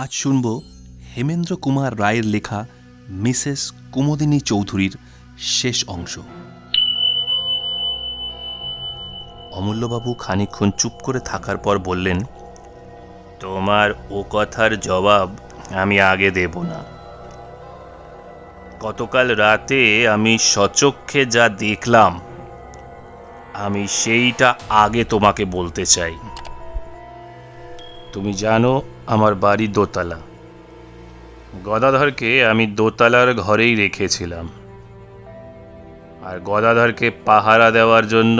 আজ শুনব হেমেন্দ্র কুমার রায়ের লেখা মিসেস কুমুদিনী চৌধুরীর শেষ অংশ। অমূল্যবাবু খানিকক্ষণ চুপ করে থাকার পর বললেন, তোমার ও কথার জবাব আমি আগে দেব না। গতকাল রাতে আমি সচক্ষে যা দেখলাম আমি সেইটা আগে তোমাকে বলতে চাই। তুমি জানো আমার বাড়ি দোতলা। গদাধরকে আমি দোতলার ঘরেই রেখেছিলাম, আর গদাধরকে পাহারা দেওয়ার জন্য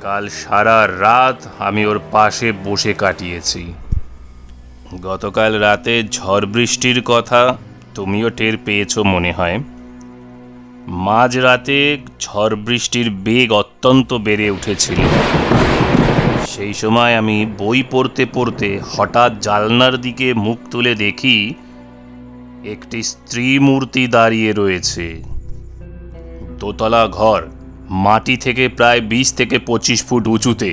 কাল সারা রাত আমি ওর পাশে বসে কাটিয়েছি। গতকাল রাতে ঝড় বৃষ্টির কথা তুমিও টের পেয়েছো মনে হয়। মাঝরাতে ঝড় বৃষ্টির বেগ অত্যন্ত বেড়ে উঠেছিল। সেই সময় আমি বই পড়তে পড়তে হঠাৎ জানলার দিকে মুখ তুলে দেখি একটি স্ত্রী মূর্তি দাঁড়িয়ে রয়েছে। দোতলা ঘর, মাটি থেকে প্রায় 20 থেকে 25 ফুট উঁচুতে।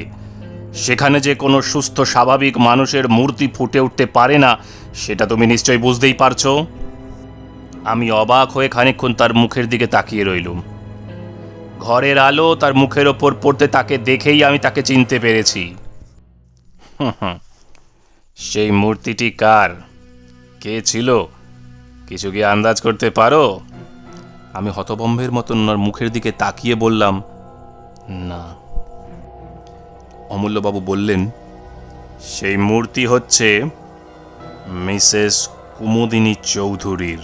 সেখানে যে কোনো সুস্থ স্বাভাবিক মানুষের মূর্তি ফুটে উঠতে পারে না সেটা তুমি নিশ্চয়ই বুঝতেই পারছো। আমি অবাক হয়ে খানিকক্ষণ তার মুখের দিকে তাকিয়ে রইলুম। ঘরের আলো তার মুখের ওপর পড়তে তাকে দেখেই আমি তাকে চিনতে পেরেছি। সেই মূর্তিটি কার, কে ছিল, কিছু কি আন্দাজ করতে পারো? আমি হতভম্বের মতন ওনার মুখের দিকে তাকিয়ে বললাম, না। অমূল্যবাবু বললেন, সেই মূর্তি হচ্ছে মিসেস কুমুদিনী চৌধুরীর।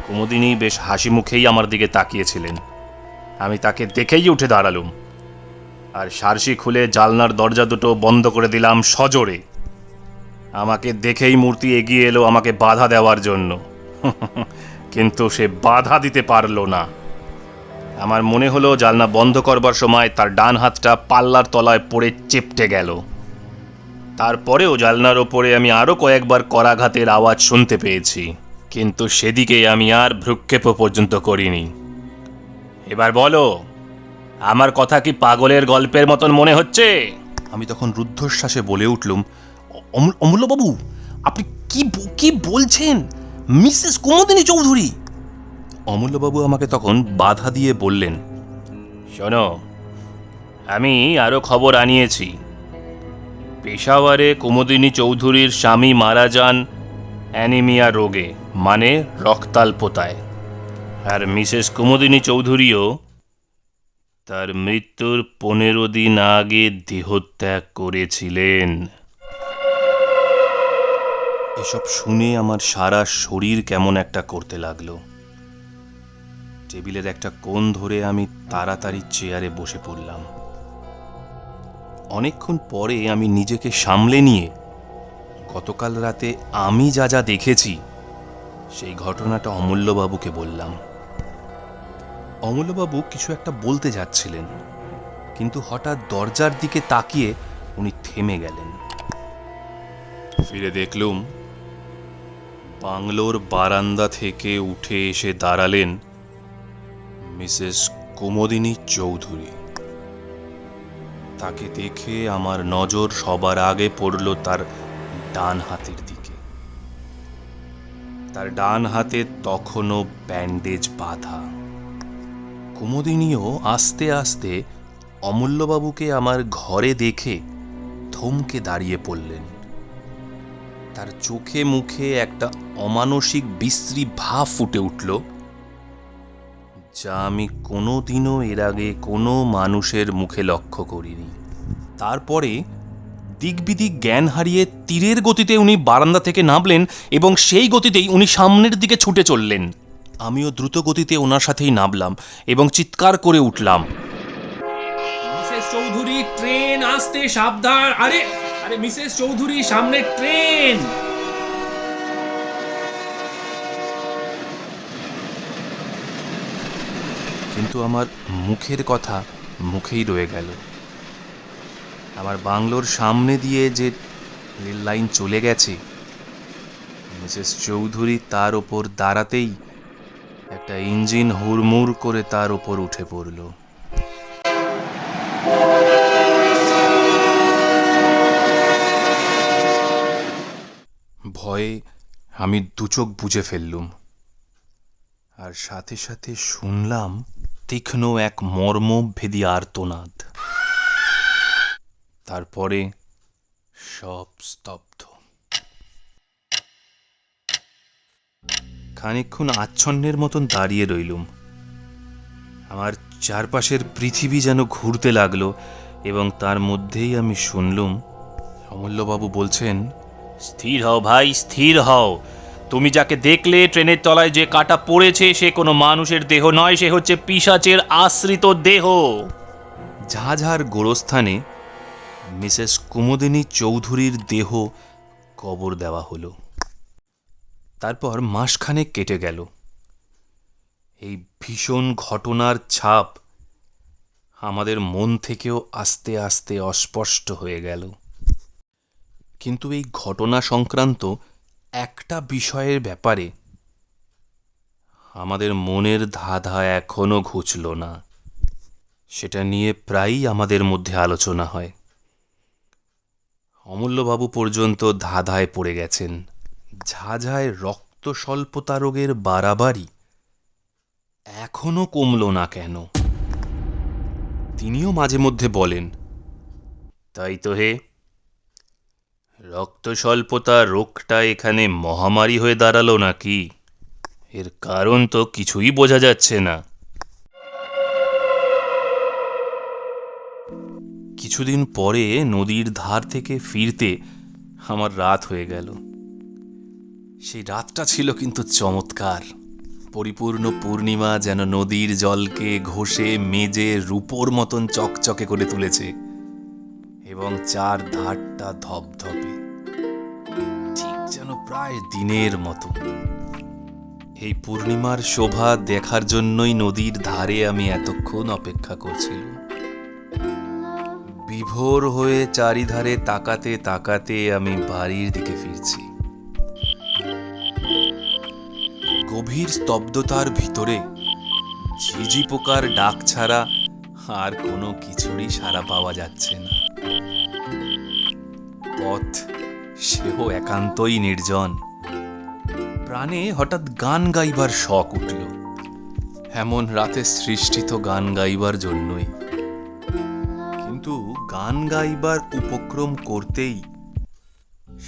কুমুদিনী বেশ হাসি মুখেই আমার দিকে তাকিয়েছিলেন। আমি তাকে দেখেই উঠে দাঁড়ালুম, আর সারসি খুলে জালনার দরজা দুটো বন্ধ করে দিলাম সজোরে। আমাকে দেখেই মূর্তি এগিয়ে এলো আমাকে বাধা দেওয়ার জন্য, কিন্তু সে বাধা দিতে পারল না। আমার মনে হলো জালনা বন্ধ করবার সময় তার ডান হাতটা পাল্লার তলায় পড়ে চেপটে গেল। তারপরেও জালনার ওপরে আমি আরো কয়েকবার করাঘাতের আওয়াজ শুনতে পেয়েছি, কিন্তু সেদিকে আমি আর ভ্রুক্ষেপ পর্যন্ত করিনি। এবার বলো, আমার কথা কি পাগলের গল্পের মতন মনে হচ্ছে? আমি তখন রুদ্ধশ্বাসে বলে উঠলুম, অমূল্যবাবু, আপনি কি বলছেন? মিসেস কুমুদিনী চৌধুরী! অমূল্যবাবু আমাকে তখন বাধা দিয়ে বললেন, শোনো, আমি আরো খবর আনিয়েছি। পেশাওয়ারে কুমুদিনী চৌধুরীর স্বামী মারা যান অ্যানিমিয়া রোগে, মানে রক্তাল্পতায়। আর মিসেস কুমুদিনী চৌধুরীও তার মৃত্যুর 15 দিন আগে দেহত্যাগ করেছিলেন। এসব শুনে আমার সারা শরীর কেমন একটা করতে লাগলো। টেবিলের একটা কোণ ধরে আমি তাড়াতাড়ি চেয়ারে বসে পড়লাম। অনেকক্ষণ পরে আমি নিজেকে সামলে নিয়ে গতকাল রাতে আমি যা যা দেখেছি সেই ঘটনাটা অমূল্যবাবুকে বললাম। অমূল্যবাবু কিছু একটা বলতে যাচ্ছিলেন, কিন্তু হঠাৎ দরজার দিকে তাকিয়ে উনি থেমে গেলেন। ফিরে দেখলুম বাংলোর বারান্দা থেকে উঠে এসে দাঁড়ালেন মিসেস কুমুদিনী চৌধুরী। তাকে দেখে আমার নজর সবার আগে পড়ল তার ডান হাতের দিকে। তার ডান হাতে তখনও ব্যান্ডেজ বাঁধা। কুমুদিনীও আস্তে আস্তে অমূল্যবাবুকে আমার ঘরে দেখে থমকে দাঁড়িয়ে পড়লেন। তার চোখে মুখে একটা অমানসিক বিশ্রী ভাব ফুটে উঠল, যা আমি কোনোদিনও এর আগে কোনো মানুষের মুখে লক্ষ্য করিনি। তারপরে দিকবিদিক জ্ঞান হারিয়ে তীরের গতিতে উনি বারান্দা থেকে নামলেন এবং সেই গতিতেই উনি সামনের দিকে ছুটে চললেন। আমিও দ্রুত গতিতে ওনার সাথেই নামলাম এবং চিৎকার করে উঠলাম, মিসেস চৌধুরী, ট্রেন আসতে সাবধান! আরে আরে মিসেস চৌধুরী, সামনে ট্রেন! কিন্তু আমার মুখের কথা মুখেই রয়ে গেল। আমার বাংলোর সামনে দিয়ে যে রেল লাইন চলে গেছে, মিসেস চৌধুরী তার ওপর দাঁড়াতেই একটা ইঞ্জিন হুড়মুড় করে তার ওপর উঠে পড়ল। ভয়ে আমি দুচোখ বুজে ফেললুম, আর সাথে সাথে শুনলাম তীক্ষ্ণ এক মর্মভেদী আর্তনাদ। তারপরে সব স্তব্ধ। খানিকক্ষণ আচ্ছন্নের মতন দাঁড়িয়ে রইলুম। আমার চারপাশের পৃথিবী যেন ঘুরতে লাগলো, এবং তার মধ্যেই আমি শুনলুম অমূল্যবাবু বলছেন, স্থির হও ভাই, স্থির হও। তুমি যাকে দেখলে ট্রেনের তলায় যে কাটা পড়েছে, সে কোনো মানুষের দেহ নয়, সে হচ্ছে পিশাচের আশ্রিত দেহ। ঝাঝার গোরস্থানে মিসেস কুমুদিনী চৌধুরীর দেহ কবর দেওয়া হলো। তারপর মাসখানেক কেটে গেল। এই ভীষণ ঘটনার ছাপ আমাদের মন থেকেও আস্তে আস্তে অস্পষ্ট হয়ে গেল। কিন্তু এই ঘটনা সংক্রান্ত একটা বিষয়ের ব্যাপারে আমাদের মনের ধাঁধা এখনো ঘুচল না। সেটা নিয়ে প্রায়ই আমাদের মধ্যে আলোচনা হয়। অমূল্যবাবু পর্যন্ত ধাঁধায় পড়ে গেছেন। ঝাঝায় রক্ত স্বল্পতা রোগের বাড়াবাড়ি এখনো কমল না কেন? তিনিও মাঝে মধ্যে বলেন, তাই তো হে, রক্ত স্বল্পতা রোগটা এখানে মহামারী হয়ে দাঁড়ালো নাকি? এর কারণ তো কিছুই বোঝা যাচ্ছে না। কিছুদিন পরে নদীর ধার থেকে ফিরতে আমার রাত হয়ে গেল। সেই রাতটা ছিল কিন্তু চমৎকার। পরিপূর্ণ পূর্ণিমা যেন নদীর জলকে ঘষে মেজে রূপোর মতন চকচকে করে তুলেছে, এবং চার ধারটা ধপধপে, ঠিক যেন প্রায় দিনের মতো। এই পূর্ণিমার শোভা দেখার জন্যই নদীর ধারে আমি এতক্ষণ অপেক্ষা করছিলাম। বিভোর হয়ে চারিধারে তাকাতে তাকাতে আমি বাড়ির দিকে ফিরছি। গভীর স্তব্ধতার ভিতরে ঝিঝি পোকার ডাক ছাড়া আর কোনো কিছুরই সাড়া পাওয়া যাচ্ছে না। পথ সেও একান্তই নির্জন। প্রাণে হঠাৎ গান গাইবার শখ উঠল। এমন রাতে সৃষ্টিত গান গাইবার জন্যই। কিন্তু গান গাইবার উপক্রম করতেই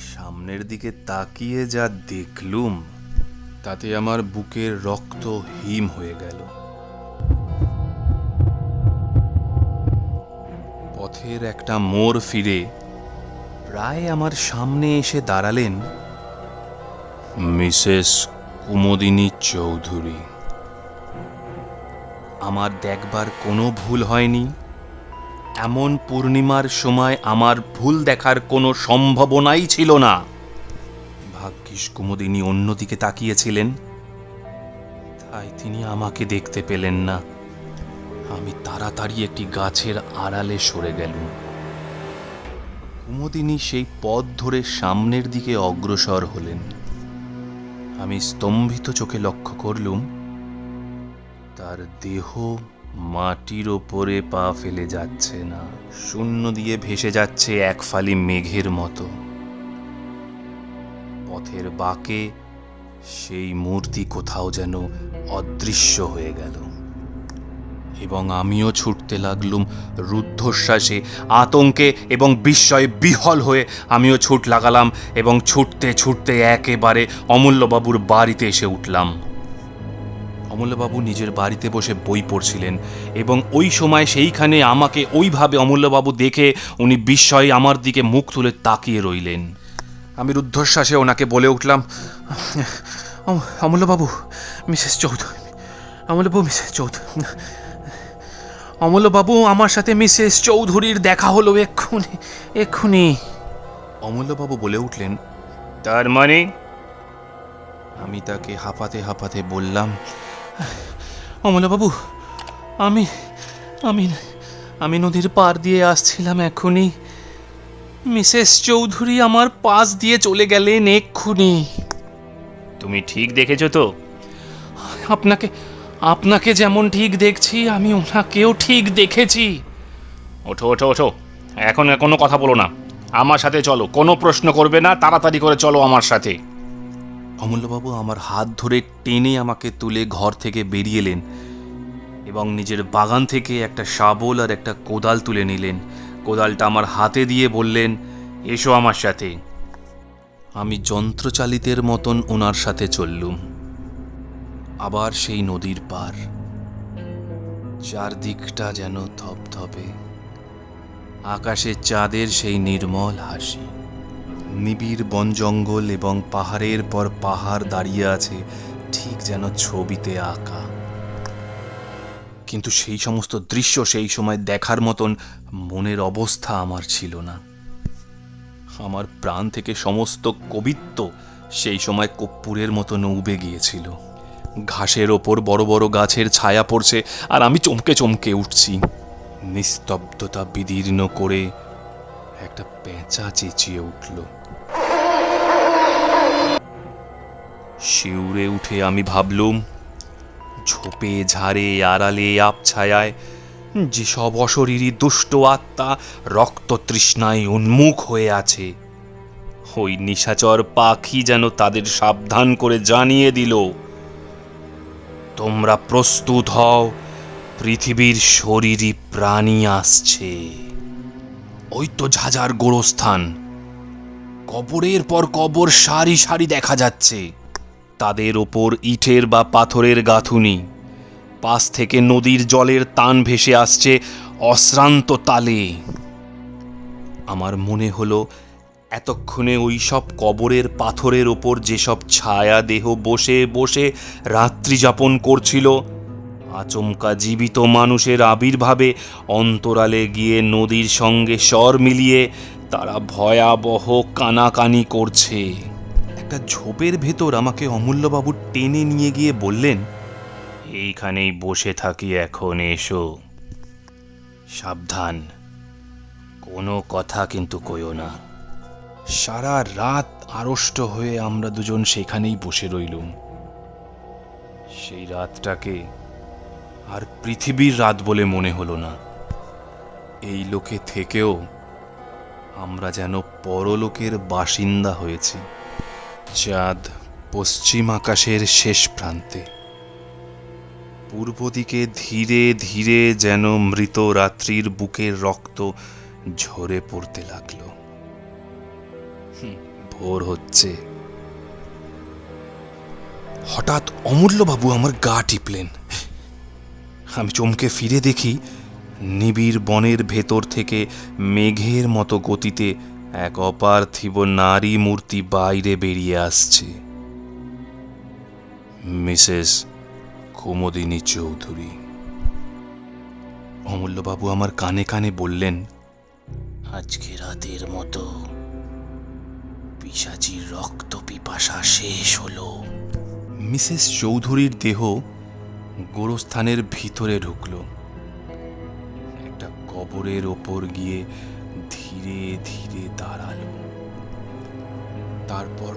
সামনের দিকে তাকিয়ে যা দেখলুম, তাতে আমার বুকের রক্ত হিম হয়ে গেল। পথের একটা মোড় ফিরে প্রায় আমার সামনে এসে দাঁড়ালেন মিসেস কুমুদিনী চৌধুরী। আমার দেখবার কোনো ভুল হয়নি। এমন পূর্ণিমার সময় আমার ভুল দেখার কোনো সম্ভাবনাই ছিল না। ভাগ্যিস কুমুদিনী অন্যদিকে তাকিয়েছিলেন, তাই তিনি আমাকে দেখতে পেলেন না। আমি তাড়াতাড়ি একটি গাছের আড়ালে সরে গেলুম। কুমুদিনী সেই পথ ধরে সামনের দিকে অগ্রসর হলেন। আমি স্তম্ভিত চোখে লক্ষ্য করলুম তার দেহ মাটির ওপরে পা ফেলে যাচ্ছে না, শূন্য দিয়ে ভেসে যাচ্ছে এক ফালি মেঘের মতো। পথের বাঁকে সেই মূর্তি কোথাও যেন অদৃশ্য হয়ে গেল, এবং আমিও ছুটতে লাগলুম রুদ্ধশ্বাসে, আতঙ্কে এবং বিস্ময়ে বিহ্বল হয়ে আমিও ছুট লাগালাম, এবং ছুটতে ছুটতে একেবারে অমূল্যবাবুর বাড়িতে এসে উঠলাম। অমূল্যবাবু নিজের বাড়িতে বসে বই পড়ছিলেন, এবং ওই সময় সেইখানে আমাকে ওইভাবে অমূল্যবাবু দেখে উনি বিস্ময়ে আমার দিকে মুখ তুলে তাকিয়ে রইলেন। আমি রুদ্ধশ্বাসে ওনাকে বলে উঠলাম, অমূল্যবাবু, মিসেস চৌধুরী, অমূল্যবাবু, মিসেস চৌধুরী, অমূল্যবাবু, আমার সাথে মিসেস চৌধুরীর দেখা হলো এক্ষুনি এক্ষুনি। অমূল্যবাবু বলে উঠলেন, তার মানে? আমি তাকে হাঁপাতে হাঁপাতে বললাম, অমূল্যবাবু, আমি আমি আমি নদীর পার দিয়ে আসছিলাম এক্ষুনি। মিসেস চৌধুরী আমার পাশ দিয়ে চলে গেলেন এক্ষুনি। তুমি ঠিক দেখেছো তো? আপনাকে আপনাকে যেমন ঠিক দেখছি, আমি ওনাকেও ঠিক দেখেছি। ওঠো ওঠো ওঠো, এখন কোনো কথা বলো না, আমার সাথে চলো, কোনো প্রশ্ন করবে না, তাড়াতাড়ি করে চলো আমার সাথে। অমূল্যবাবু আমার হাত ধরে টেনে আমাকে তুলে ঘর থেকে বেরিয়ে এলেন এবং নিজের বাগান থেকে একটা শাবল আর একটা কোদাল তুলে নিলেন। কোদালটা আমার হাতে দিয়ে বললেন, এসো আমার সাথে। আমি যন্ত্রচালিতের মতন ওনার সাথে চললুম। আবার সেই নদীর পার, চারদিকটা যেন ধপধপে, আকাশে চাঁদের সেই নির্মল হাসি। নিবিড় বন জঙ্গল এবং পাহাড়ের পর পাহাড় দাঁড়িয়ে আছে ঠিক যেন ছবিতে আঁকা। কিন্তু সেই সমস্ত দৃশ্য সেই সময় দেখার মতন মনের অবস্থা আমার ছিল না। আমার প্রাণ থেকে সমস্ত কবিত্ব সেই সময় কর্পূরের মতন উবে গিয়েছিল। ঘাসের ওপর বড় বড় গাছের ছায়া পড়ছে আর আমি চমকে চমকে উঠছি। নিস্তব্ধতা বিদীর্ণ করে একটা পেঁচা চেঁচিয়ে উঠল। শিউরে উঠে আমি ভাবলুম, ঝোপে ঝাড়ে আড়ালে আবছায়ায় যেসব অশরীরী দুষ্ট আত্মা রক্ত তৃষ্ণায় উন্মুখ হয়ে আছে, ওই নিশাচর পাখি যেন তাদের সাবধান করে জানিয়ে দিল, তোমরা প্রস্তুত হও, পৃথিবীর শরীরী প্রাণী আসছে। ওই তো ঝাঁঝার গোরস্থান, কবরের পর কবর সারি সারি দেখা যাচ্ছে, তাদের ওপর ইটের বা পাথরের গাঁথুনি, পাশ থেকে নদীর জলের তান ভেসে আসছে অশ্রান্ত তালে। আমার মনে হলো এতক্ষণে ওই সব কবরের পাথরের ওপর যেসব ছায়া দেহ বসে বসে রাত্রি যাপন করছিল, আচমকা জীবিত মানুষের আবির্ভাবে অন্তরালে গিয়ে নদীর সঙ্গে স্বর মিলিয়ে তারা ভয়াবহ কানাকানি করছে। একটা ঝোপের ভেতর আমাকে অমূল্যবাবু টেনে নিয়ে গিয়ে বললেন, এইখানেই বসে থাকি এখন, এসো। সাবধান, কোনো কথা কিন্তু কইও না। সারা রাত আড়ষ্ট হয়ে আমরা দুজন সেখানেই বসে রইলুম। সেই রাতটাকে আর পৃথিবীর রাত বলে মনে হলো না। এই লোকে থেকেও আমরা যেন পরলোকের বাসিন্দা হয়েছি। চাঁদ পশ্চিম আকাশের শেষ প্রান্তে, পূর্ব দিকে ধীরে ধীরে যেন মৃত রাত্রির বুকের রক্ত ঝরে পড়তে লাগলো। ভোর হচ্ছে। হঠাৎ অমূল্যবাবু আমার গা টিপলেন। আমি চমকে ফিরে দেখি নিবিড় বনের ভেতর থেকে মেঘের মতো গতিতে এক অপার্থিব নারী মূর্তি বাইরে বেরিয়ে আসছে। মিসেস কুমুদিনী চৌধুরী। অমূল্যবাবু আমার কানে কানে বললেন, আজকে রাতের মতো পিশাচির রক্ত পিপাসা শেষ হলো। মিসেস চৌধুরীর দেহ গোরস্থানের ভিতরে ঢুকল, একটা কবরের ওপর গিয়ে ধীরে ধীরে দাঁড়ালো। তারপর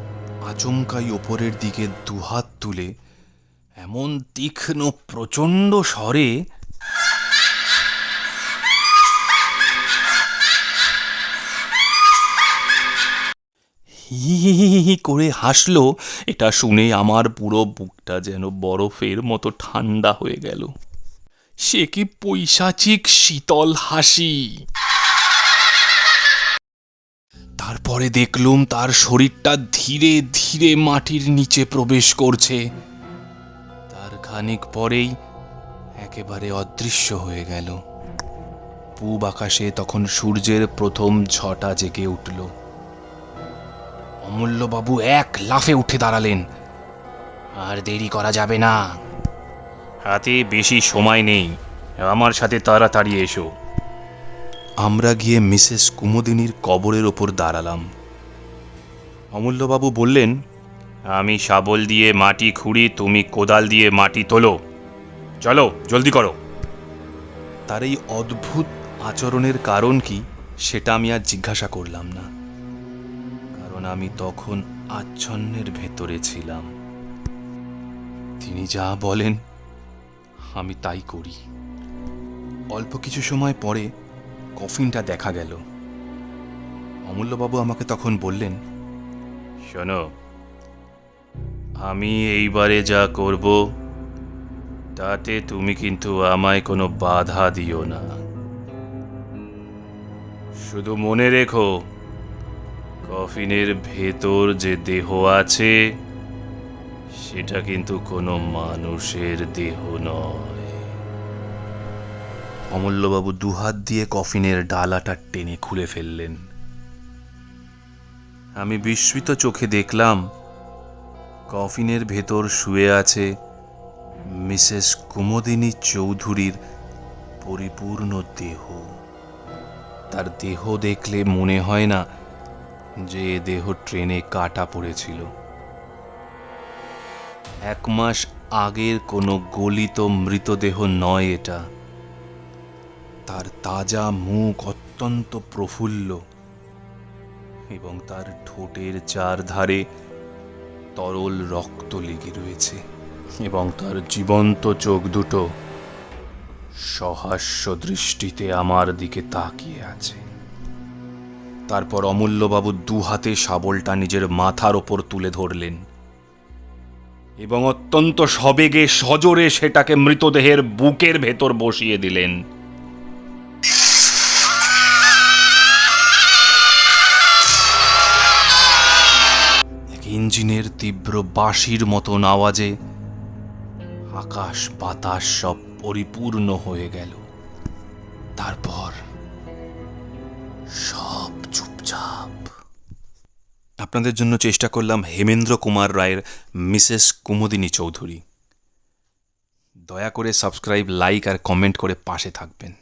আচমকাই ওপরের দিকে দুহাত তুলে এমন তীক্ষ্ণ প্রচণ্ড স্বরে হি হি হি হি করে হাসলো। এটা শুনে আমার পুরো বুকটা যেন বরফের মতো ঠান্ডা হয়ে গেল। সে কি পৈশাচিক শীতল হাসি! তারপরে দেখলুম তার শরীরটা ধীরে ধীরে মাটির নিচে প্রবেশ করছে। তার খানিক পরেই একেবারে অদৃশ্য হয়ে গেল। পূব আকাশে তখন সূর্যের প্রথম ঝটা জেগে উঠল। অমূল্যবাবু এক লাফে উঠে দাঁড়ালেন। আর দেরি করা যাবে না, হাতে বেশি সময় নেই, আমার সাথে তাড়াতাড়ি এসো। আমরা গিয়ে মিসেস কুমুদিনীর কবরের ওপর দাঁড়ালাম। অমূল্যবাবু বললেন, আমি শাবল দিয়ে মাটি খুঁড়ি, তুমি কোদাল দিয়ে মাটি তোলো, চলো জলদি করো। তার এই অদ্ভুত আচরণের কারণ কি সেটা আমি আর জিজ্ঞাসা করলাম না, কারণ আমি তখন আচ্ছন্নের ভেতরে ছিলাম। তিনি যা বলেন আমি তাই করি। অল্প কিছু সময় পরে কফিনটা দেখা গেল। অমূল্যবাবু আমাকে তখন বললেন, শোনো, আমি এইবারে যা করব তাতে তুমি কিন্তু আমায় কোনো বাধা দিও না। শুধু মনে রেখো, কফিনের ভেতর যে দেহ আছে সেটা কিন্তু কোনো মানুষের দেহ নয়। অমূল্যবাবু দুহাত দিয়ে কফিনের ডালাটা টেনে খুলে ফেললেন। আমি বিস্মিত চোখে দেখলাম কফিনের ভেতর শুয়ে আছে মিসেস কুমুদিনী চৌধুরীর পরিপূর্ণ দেহ। তার দেহ দেখলে মনে হয় না যে এ দেহ ট্রেনে কাটা পড়েছিল। 1 মাস আগের কোনো গলিত মৃতদেহ নয় এটা। তার তাজা মুখ অত্যন্ত প্রফুল্ল এবং তার ঠোঁটের চারধারে তরল রক্ত লেগে রয়েছে এবং তার জীবন্ত চোখ দুটো সহাস্য দৃষ্টিতে আমার দিকে তাকিয়ে আছে। তারপর অমূল্যবাবু দুহাতে শাবলটা নিজের মাথার ওপর তুলে ধরলেন এবং অত্যন্ত সবেগে সজোরে সেটাকে মৃতদেহের বুকের ভেতর বসিয়ে দিলেন। ইঞ্জিনের তীব্র বাঁশির মতন আওয়াজে আকাশ বাতাস সব পরিপূর্ণ হয়ে গেল। তারপর সব চুপচাপ। আপনাদের জন্য চেষ্টা করলাম হেমেন্দ্র কুমার রায়ের মিসেস কুমুদিনী চৌধুরী। দয়া করে সাবস্ক্রাইব, লাইক আর কমেন্ট করে পাশে থাকবেন।